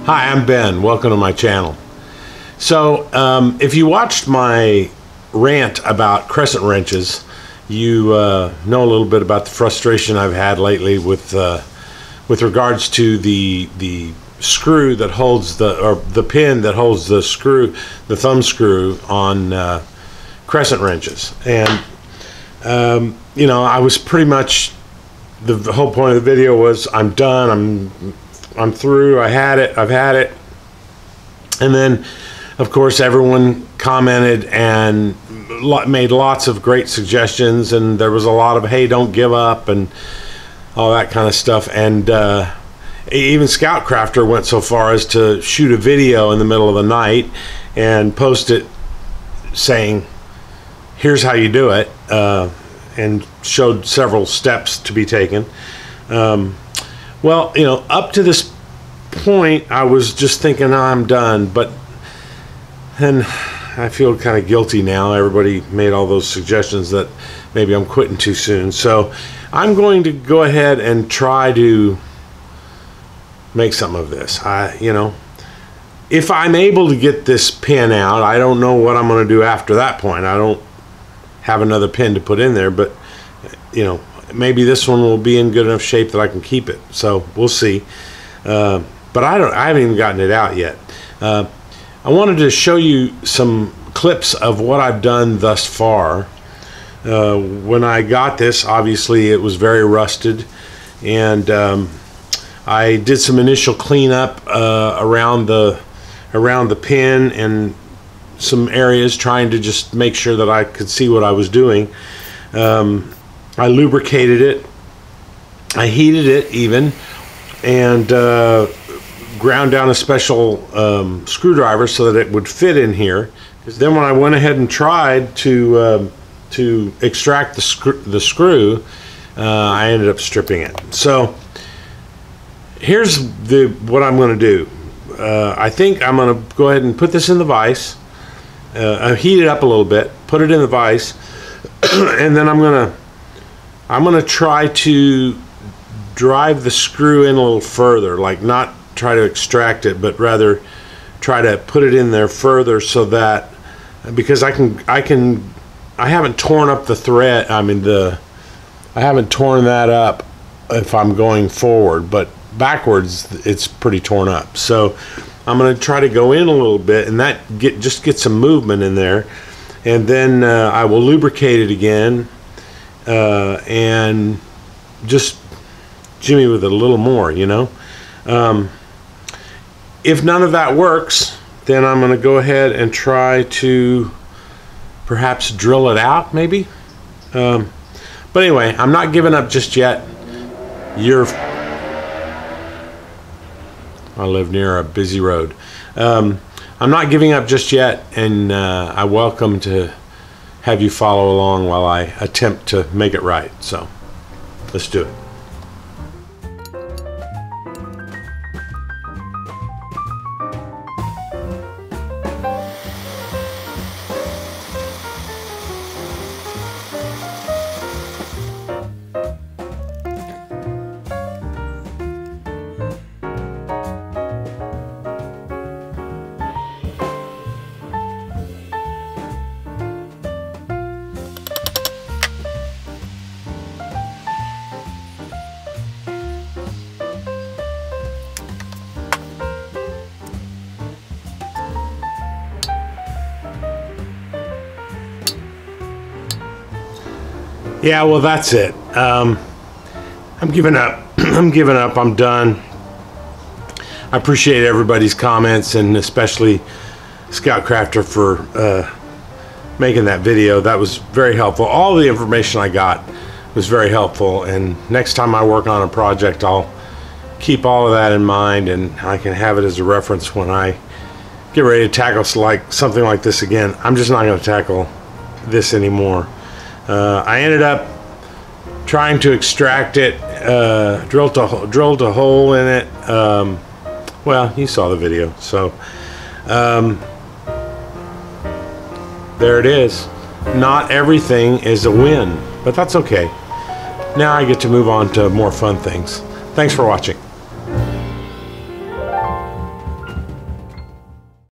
Hi, I'm Ben. Welcome to my channel. So, if you watched my rant about crescent wrenches, you know a little bit about the frustration I've had lately with regards to the screw that holds the pin that holds the screw, the thumb screw on crescent wrenches. And you know, I was pretty much, the whole point of the video was I'm done. I'm through. I've had it. And then, of course, everyone commented and made lots of great suggestions, and there was a lot of, hey, don't give up, and all that kind of stuff. And even Scout Crafter went so far as to shoot a video in the middle of the night and post it saying, here's how you do it, and showed several steps to be taken. Well, you know, up to this point, I was just thinking, oh, I'm done. But then I feel kind of guilty now. Everybody made all those suggestions that maybe I'm quitting too soon. So I'm going to go ahead and try to make something of this. You know, if I'm able to get this pin out, I don't know what I'm going to do after that point. I don't have another pin to put in there, but you know, maybe this one will be in good enough shape that I can keep it. So we'll see. But I haven't even gotten it out yet. I wanted to show you some clips of what I've done thus far. When I got this, obviously it was very rusted, and I did some initial cleanup around the pin and some areas, trying to just make sure that I could see what I was doing. I lubricated it, I heated it even, and ground down a special screwdriver so that it would fit in here. Because then when I went ahead and tried to extract the screw, I ended up stripping it. So here's what I'm going to do. I think I'm going to go ahead and put this in the vise. Heat it up a little bit, put it in the vise, and then I'm gonna try to drive the screw in a little further, like not try to extract it, but rather try to put it in there further, so that, because I haven't torn up the thread. I haven't torn that up if I'm going forward, but backwards it's pretty torn up. So I'm going to try to go in a little bit, and that just get some movement in there, and then I will lubricate it again, and just jimmy with it a little more, you know. If none of that works, then I'm going to go ahead and try to perhaps drill it out, maybe. But anyway, I'm not giving up just yet. I live near a busy road. I'm not giving up just yet, and I welcome to have you follow along while I attempt to make it right. So let's do it. Yeah, well, that's it. I'm giving up. I'm giving up. I'm done. I appreciate everybody's comments, and especially Scout Crafter for making that video. That was very helpful. All the information I got was very helpful, and next time I work on a project, I'll keep all of that in mind, and I can have it as a reference when I get ready to tackle something like this again. I'm just not going to tackle this anymore. I ended up trying to extract it, drilled a hole in it. Well, you saw the video, so there it is. Not everything is a win, but that's okay. Now I get to move on to more fun things. Thanks for watching.